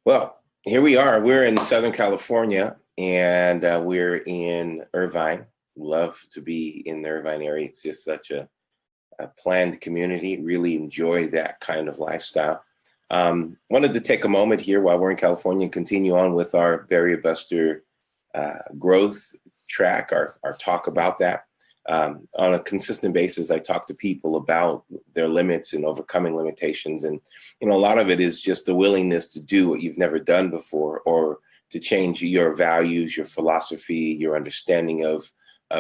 Well, here we are. We're in Southern California, and we're in Irvine. Love to be in the Irvine area. It's just such a planned community. Really enjoy that kind of lifestyle. Wanted to take a moment here while we're in California and continue on with our Barrier Buster growth track, our talk about that. On a consistent basis, I talk to people about their limits and overcoming limitations. And, a lot of it is just the willingness to do what you've never done before, or to change your values, your philosophy, your understanding of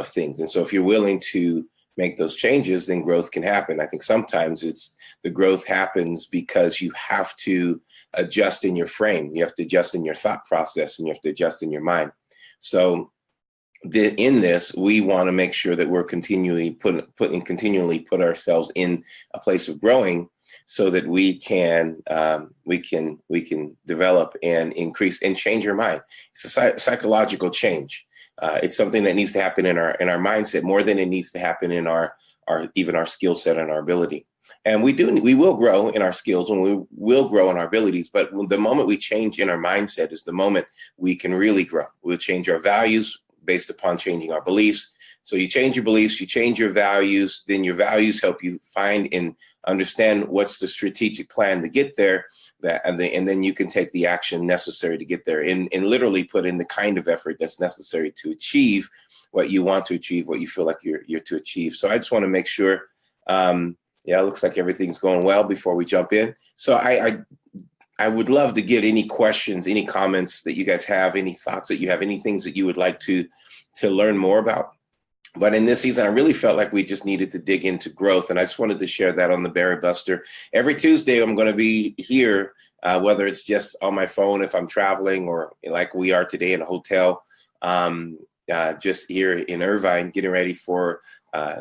things. And so if you're willing to make those changes, then growth can happen. I think sometimes the growth happens because you have to adjust in your frame. You have to adjust in your thought process, and you have to adjust in your mind. So in this, we want to make sure that we're continually put ourselves in a place of growing, so that we can develop and increase and change your mind. It's a psychological change. It's something that needs to happen in our mindset more than it needs to happen in our even our skill set and our ability. And we will grow in our skills, and we will grow in our abilities. But the moment we change in our mindset is the moment we can really grow. We'll change our values based upon changing our beliefs. So you change your beliefs, you change your values, then your values help you find and understand what's the strategic plan to get there, and then you can take the action necessary to get there, and literally put in the kind of effort that's necessary to achieve what you want to achieve, what you feel like you're to achieve. So I just want to make sure, it looks like everything's going well before we jump in. So I would love to get any questions, any comments that you guys have, any thoughts that you have, any things that you would like to learn more about. But in this season, I really felt like we just needed to dig into growth. And I just wanted to share that on the Barrier Buster. Every Tuesday, I'm going to be here, whether it's just on my phone if I'm traveling, or like we are today in a hotel, just here in Irvine, getting ready for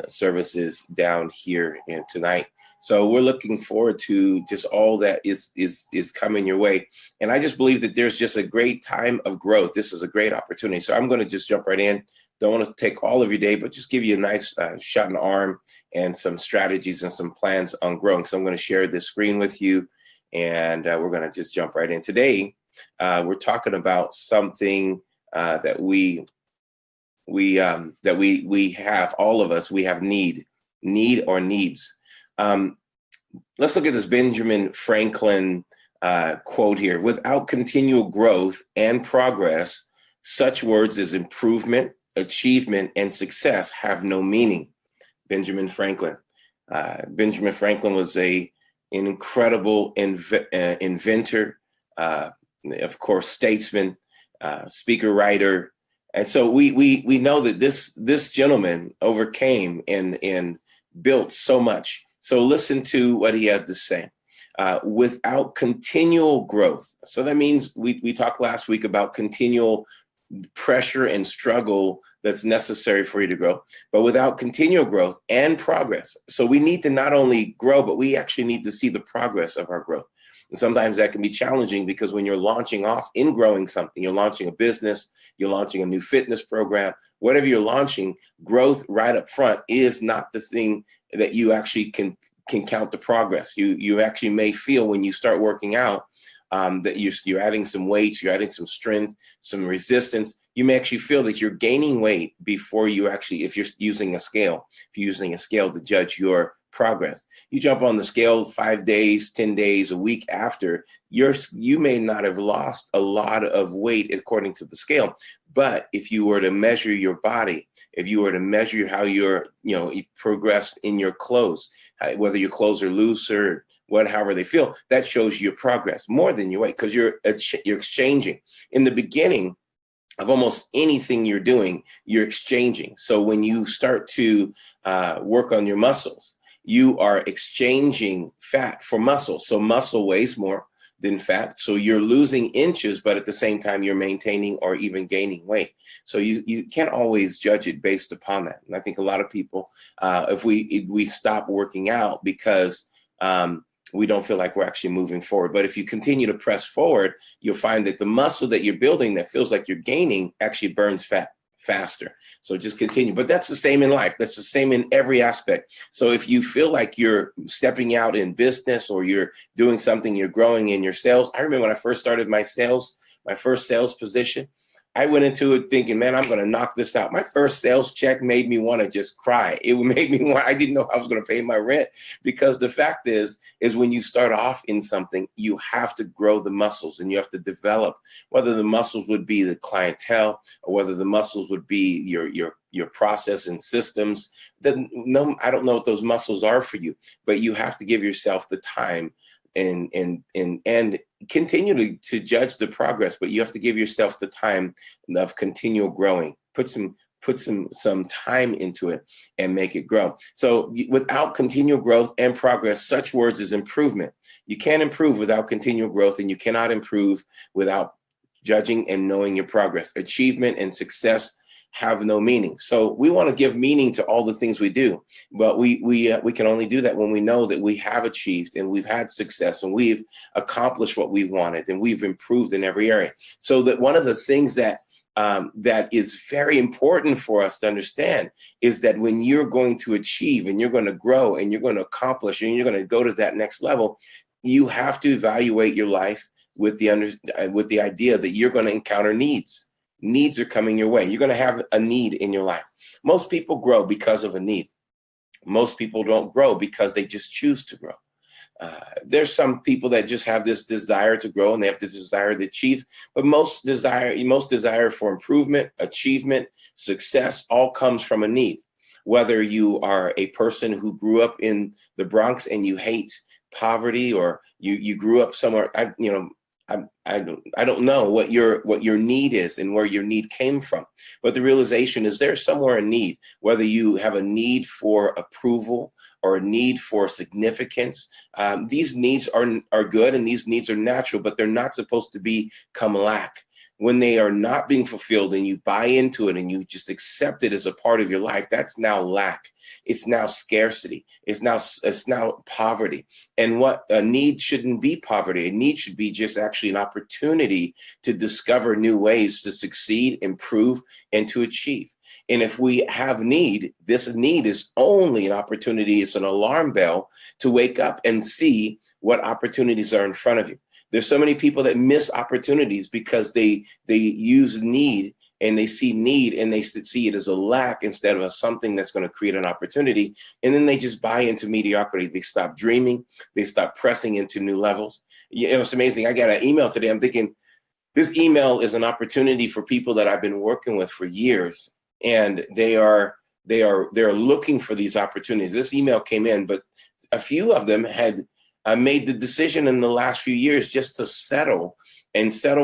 services down here tonight. So we're looking forward to just all that is coming your way. And I just believe that there's just a great time of growth. This is a great opportunity. So I'm going to just jump right in. Don't want to take all of your day, but just give you a nice shot in the arm and some strategies and some plans on growing. So I'm going to share this screen with you, and we're going to just jump right in. Today, we're talking about something that we have, all of us, we have need or needs. Let's look at this Benjamin Franklin quote here. Without continual growth and progress, such words as improvement, achievement, and success have no meaning. Benjamin Franklin. Benjamin Franklin was an incredible inventor, of course, statesman, speaker, writer. And so we know that this gentleman overcame and built so much. So listen to what he had to say. Without continual growth. So that means we talked last week about continual pressure and struggle that's necessary for you to grow, but without continual growth and progress. So we need to not only grow, but we actually need to see the progress of our growth. And sometimes that can be challenging, because when you're launching off in growing something, you're launching a business, you're launching a new fitness program, whatever you're launching, growth right up front is not the thing that you actually can count the progress. You actually may feel when you start working out that you're adding some weights, you're adding some strength, some resistance. You may actually feel that you're gaining weight before you actually, if you're using a scale to judge your progress. You jump on the scale 5 days, 10 days, a week after, you may not have lost a lot of weight according to the scale. But if you were to measure your body, if you were to measure how you progress in your clothes, whether your clothes are loose or however they feel, that shows your progress more than your weight, because you're exchanging. In the beginning of almost anything you're doing, you're exchanging. So when you start to work on your muscles, you are exchanging fat for muscle. So muscle weighs more than fat. So you're losing inches, but at the same time, you're maintaining or even gaining weight. So you can't always judge it based upon that. And I think a lot of people, if we stop working out because we don't feel like we're actually moving forward. But if you continue to press forward, you'll find that the muscle that you're building that feels like you're gaining actually burns fat faster. So just continue. But that's the same in life. That's the same in every aspect. So if you feel like you're stepping out in business or you're doing something, you're growing in your sales. I remember when I first started my first sales position, I went into it thinking, man, I'm going to knock this out. My first sales check made me want to just cry. It made me want, I didn't know I was going to pay my rent, because the fact is when you start off in something, you have to grow the muscles and you have to develop, whether the muscles would be the clientele or whether the muscles would be your process and systems. Then no, I don't know what those muscles are for you, but you have to give yourself the time and continue to judge the progress, but you have to give yourself the time of continual growing. Put some time into it and make it grow. So without continual growth and progress, such words as improvement. You can't improve without continual growth, and you cannot improve without judging and knowing your progress. Achievement and success have no meaning. So we want to give meaning to all the things we do, but we can only do that when we know that we have achieved and we've had success and we've accomplished what we wanted and we've improved in every area. So that one of the things that is very important for us to understand is that when you're going to achieve and you're going to grow and you're going to accomplish and you're going to go to that next level, you have to evaluate your life with the idea that you're going to encounter needs. Needs are coming your way. You're going to have a need in your life. Most people grow because of a need. Most people don't grow because they just choose to grow. There's some people that just have this desire to grow and they have this desire to achieve, but most desire for improvement, achievement, success all comes from a need. Whether you are a person who grew up in the Bronx and you hate poverty, or you grew up somewhere, I don't know what your need is and where your need came from, but the realization is there's somewhere a need, whether you have a need for approval or a need for significance. These needs are good and these needs are natural, but they're not supposed to become lack. When they are not being fulfilled and you buy into it and you just accept it as a part of your life, that's now lack. It's now scarcity. It's now poverty. And what a need shouldn't be poverty. A need should be just actually an opportunity to discover new ways to succeed, improve, and to achieve. And if we have need, this need is only an opportunity. It's an alarm bell to wake up and see what opportunities are in front of you. There's so many people that miss opportunities because they use need and they see need and they see it as a lack instead of something that's going to create an opportunity. And then they just buy into mediocrity. They stop dreaming. They stop pressing into new levels. It's amazing. I got an email today. I'm thinking this email is an opportunity for people that I've been working with for years, and they are looking for these opportunities. This email came in, but a few of them had made the decision in the last few years just to settle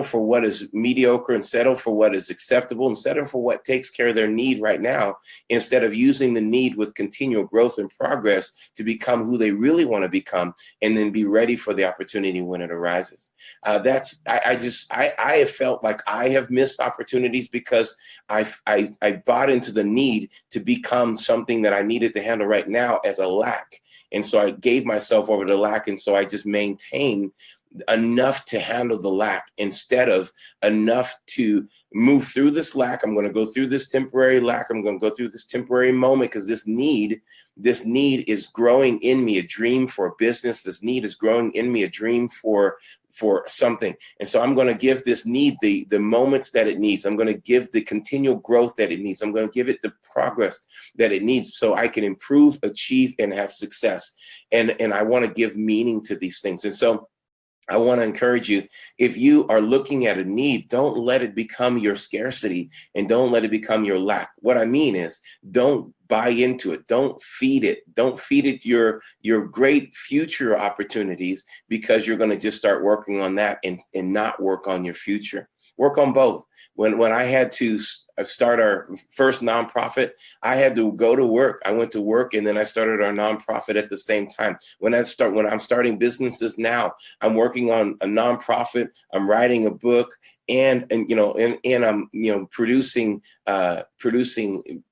for what is mediocre and settle for what is acceptable and settle for what takes care of their need right now, instead of using the need with continual growth and progress to become who they really want to become and then be ready for the opportunity when it arises. I have felt like I have missed opportunities because I bought into the need to become something that I needed to handle right now as a lack. And so I gave myself over to lack. And so I just maintained enough to handle the lack instead of enough to move through this lack. I'm going to go through this temporary lack. I'm going to go through this temporary moment because this need is growing in me, a dream for a business. This need is growing in me, a dream for something. And so I'm going to give this need the moments that it needs. I'm going to give the continual growth that it needs. I'm going to give it the progress that it needs so I can improve, achieve, and have success. And I want to give meaning to these things. And so I want to encourage you, if you are looking at a need, don't let it become your scarcity and don't let it become your lack. What I mean is, don't buy into it. Don't feed it. Don't feed it your great future opportunities because you're going to just start working on that and not work on your future. Work on both. When I had to start our first nonprofit, I had to go to work. I went to work and then I started our nonprofit at the same time. When I'm starting businesses now, I'm working on a nonprofit, I'm writing a book, and I'm producing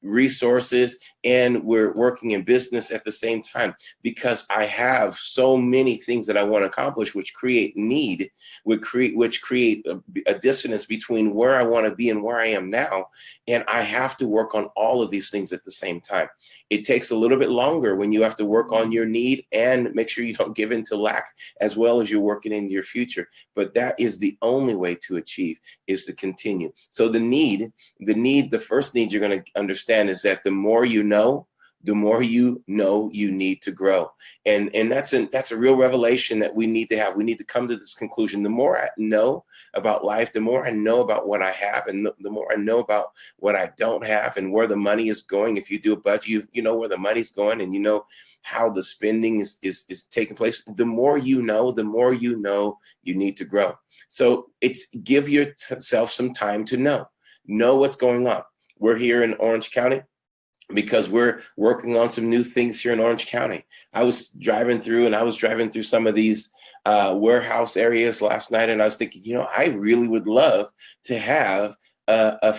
resources, and we're working in business at the same time, because I have so many things that I want to accomplish, which create need, which create a dissonance between where I want to be and where I am now. And I have to work on all of these things at the same time. It takes a little bit longer when you have to work on your need and make sure you don't give in to lack, as well as you're working into your future. But that is the only way to achieve, is to continue. So the first need you're going to understand is that the more you know, you need to grow. And that's a real revelation that we need to have. We need to come to this conclusion. The more I know about life, the more I know about what I have, and the more I know about what I don't have, and where the money is going. If you do a budget, you know where the money's going, and you know how the spending is taking place. The more you know, you need to grow. So it's give yourself some time to know what's going on. We're here in Orange County because we're working on some new things here in Orange County. I was driving through some of these warehouse areas last night, and I was thinking, I really would love to have a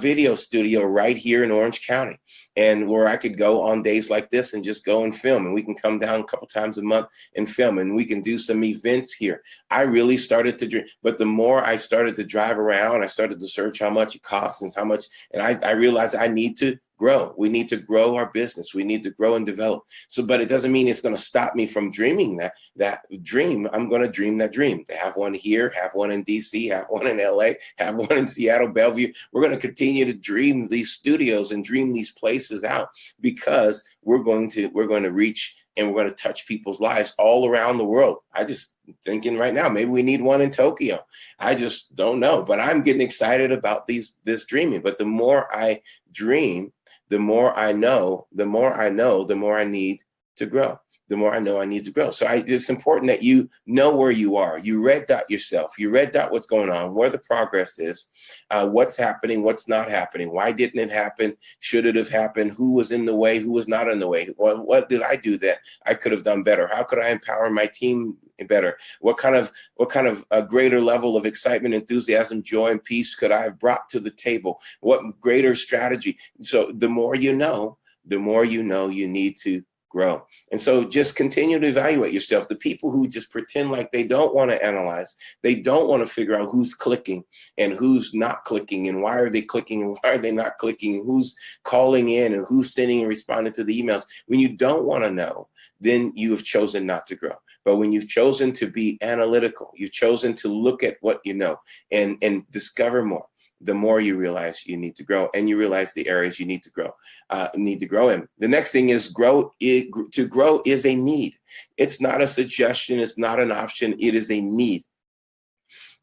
video studio right here in Orange County, and where I could go on days like this and just go and film, and we can come down a couple times a month and film, and we can do some events here. I really started to dream, but the more I started to drive around, I started to search how much it costs and how much, and I realized I need to grow. We need to grow our business. We need to grow and develop. So, but it doesn't mean it's going to stop me from dreaming that dream. I'm going to dream that dream, to have one here, have one in DC, have one in LA, have one in Seattle, Bellevue. We're going to continue to dream these studios and dream these places out, because we're going to reach and we're going to touch people's lives all around the world. I just thinking right now, maybe we need one in Tokyo. I just don't know, but I'm getting excited about this dreaming. But the more I dream, the more I know, the more I need to grow. The more I know I need to grow. So it's important that you know where you are. You red dot yourself. You red dot what's going on, where the progress is, what's happening, what's not happening. Why didn't it happen? Should it have happened? Who was in the way? Who was not in the way? What did I do that I could have done better? How could I empower my team better? What kind of a greater level of excitement, enthusiasm, joy, and peace could I have brought to the table? What greater strategy? So the more you know, you need to grow. And so just continue to evaluate yourself. The people who just pretend like they don't want to analyze, they don't want to figure out who's clicking and who's not clicking, and why are they clicking and why are they not clicking, and who's calling in and who's sending and responding to the emails. When you don't want to know, then you have chosen not to grow. But when you've chosen to be analytical, you've chosen to look at what you know and discover more, the more you realize you need to grow, and you realize the areas you need to grow in. The next thing is to grow is a need. It's not a suggestion. It's not an option. It is a need.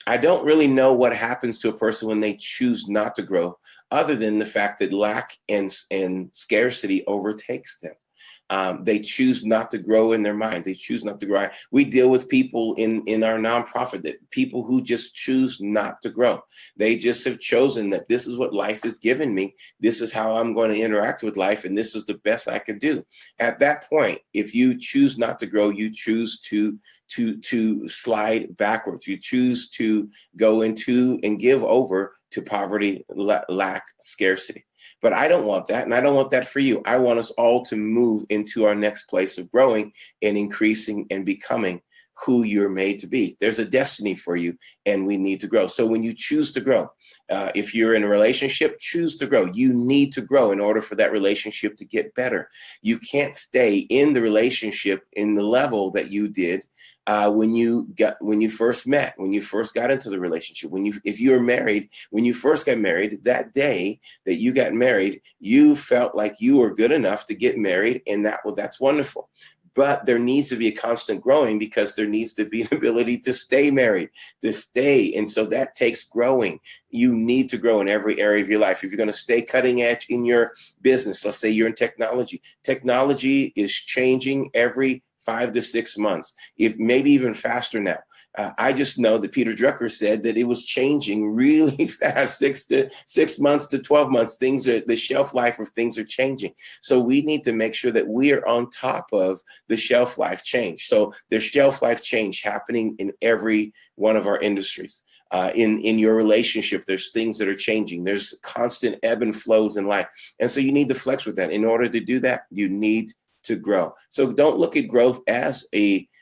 I don't really know what happens to a person when they choose not to grow, other than the fact that lack and scarcity overtakes them. They choose not to grow in their mind. They choose not to grow. We deal with people in our nonprofit, that people who just choose not to grow. They just have chosen that this is what life has given me. This is how I'm going to interact with life, and this is the best I can do. At that point, if you choose not to grow, you choose to slide backwards. You choose to go into and give over to poverty, lack, scarcity. But I don't want that, and I don't want that for you. I want us all to move into our next place of growing and increasing and becoming who you're made to be. There's a destiny for you, and we need to grow. So when you choose to grow, if you're in a relationship, choose to grow. You need to grow in order for that relationship to get better. You can't stay in the relationship in the level that you did when you first met, when you first got into the relationship. If you were married, when you first got married, that day that you got married, you felt like you were good enough to get married, and that's wonderful. But there needs to be a constant growing, because there needs to be an ability to stay married, to stay. And so that takes growing. You need to grow in every area of your life. If you're going to stay cutting edge in your business, let's say you're in technology. Technology is changing every 5 to 6 months, if maybe even faster now. I just know that Peter Drucker said that it was changing really fast, 6 months to 12 months. The shelf life of things are changing. So we need to make sure that we are on top of the shelf life change. So there's shelf life change happening in every one of our industries. In your relationship, there's things that are changing. There's constant ebb and flows in life. And so you need to flex with that. In order to do that, you need to grow. So don't look at growth as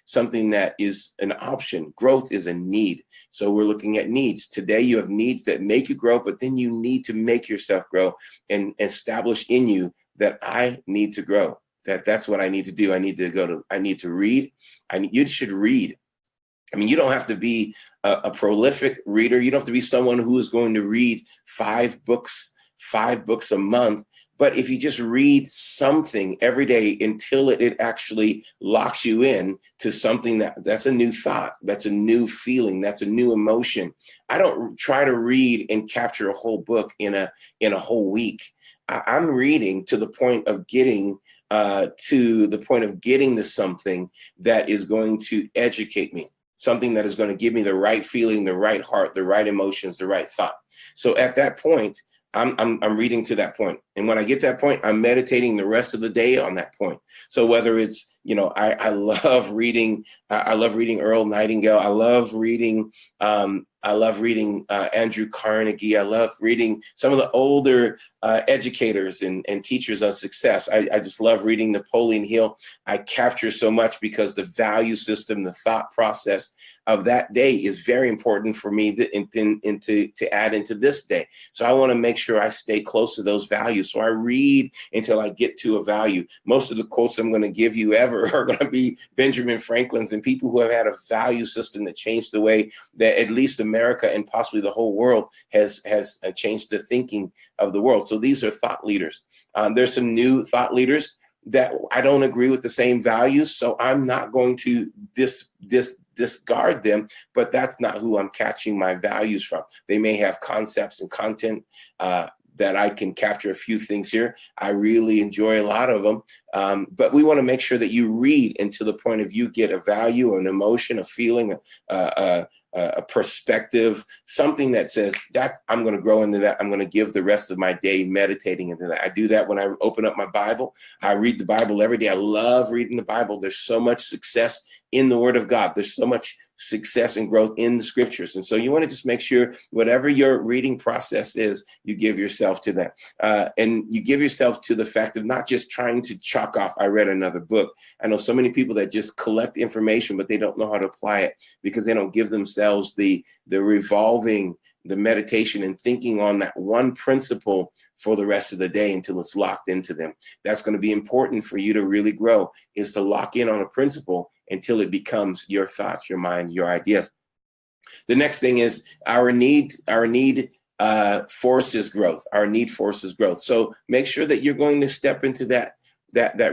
something that is an option. Growth is a need. So we're looking at needs. Today you have needs that make you grow, but then you need to make yourself grow and establish in you that I need to grow. That's what I need to do. I need to read. You should read. I mean, you don't have to be a prolific reader. You don't have to be someone who is going to read 5 books a month. But if you just read something every day until it actually locks you in to something that's a new thought, that's a new feeling, that's a new emotion. I don't try to read and capture a whole book in a whole week. I'm reading to the point of getting to something that is going to educate me, something that is going to give me the right feeling, the right heart, the right emotions, the right thought. So at that point, I'm reading to that point. And when I get to that point, I'm meditating the rest of the day on that point. So whether it's, I love reading Earl Nightingale. I love reading Andrew Carnegie. I love reading some of the older educators and teachers of success. I just love reading Napoleon Hill. I capture so much because the value system, the thought process of that day is very important for me to add into this day. So I want to make sure I stay close to those values. So I read until I get to a value. Most of the quotes I'm going to give you ever are going to be Benjamin Franklin's and people who have had a value system that changed the way that at least America and possibly the whole world has changed the thinking of the world. So these are thought leaders. There's some new thought leaders that I don't agree with the same values, so I'm not going to discard them, but that's not who I'm catching my values from. They may have concepts and content that I can capture a few things here. I really enjoy a lot of them, but we want to make sure that you read into the point of you get a value, an emotion, a feeling, a perspective, something that says that I'm going to grow into that. I'm going to give the rest of my day meditating into that. I do that when I open up my Bible. I read the Bible every day. I love reading the Bible. There's so much success in the Word of God. There's so much success and growth in the scriptures. And so you want to just make sure whatever your reading process is, you give yourself to that. And you give yourself to the fact of not just trying to chalk off, I read another book. I know so many people that just collect information, but they don't know how to apply it because they don't give themselves the meditation and thinking on that one principle for the rest of the day until it's locked into them. That's going to be important for you to really grow, is to lock in on a principle until it becomes your thoughts, your mind, your ideas. The next thing is our need forces growth. Our need forces growth. So make sure that you're going to step into that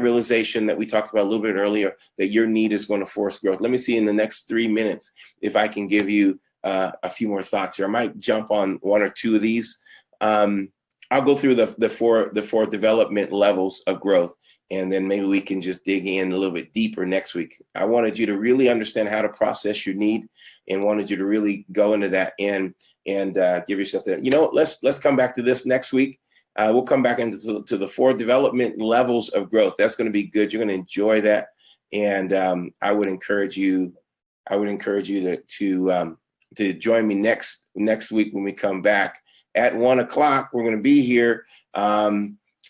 realization that we talked about a little bit earlier, that your need is going to force growth. Let me see in the next 3 minutes if I can give you a few more thoughts here. I might jump on 1 or 2 of these. I'll go through the four development levels of growth, and then maybe we can just dig in a little bit deeper next week. I wanted you to really understand how to process your need, and wanted you to really go into that and give yourself that. Let's come back to this next week. We'll come back into the 4 development levels of growth. That's going to be good. You're going to enjoy that, and I would encourage you to join me next week when we come back at 1 o'clock. We're going to be here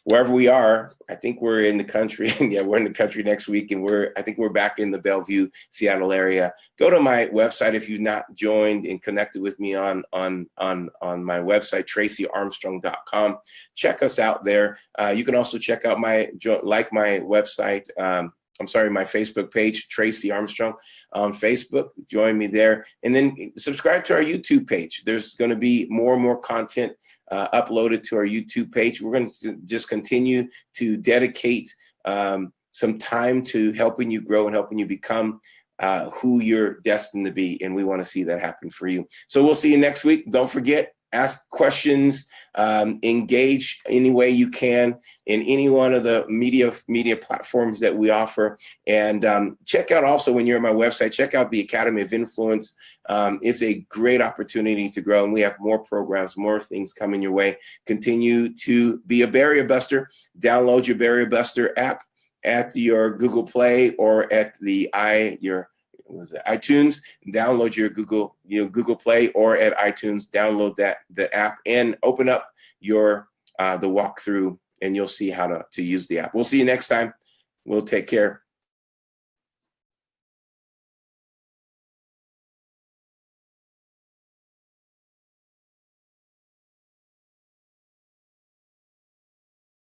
wherever we are. I think we're in the country. Yeah, we're in the country next week, and I think we're back in the Bellevue, Seattle area. Go to my website if you've not joined and connected with me on my website, tracyarmstrong.com. Check us out there. You can also check out my website. My Facebook page, Tracy Armstrong on Facebook. Join me there. And then subscribe to our YouTube page. There's going to be more and more content uploaded to our YouTube page. We're going to just continue to dedicate some time to helping you grow and helping you become who you're destined to be. And we want to see that happen for you. So we'll see you next week. Don't forget, ask questions, engage any way you can in any one of the media platforms that we offer. And check out also, when you're on my website, check out the Academy of Influence. It's a great opportunity to grow, and we have more programs, more things coming your way. Continue to be a Barrier Buster. Download your Barrier Buster app at your Google Play or at your was it iTunes, download your Google Play, or at iTunes, download the app and open up your the walkthrough, and you'll see how to use the app. We'll see you next time. We'll take care.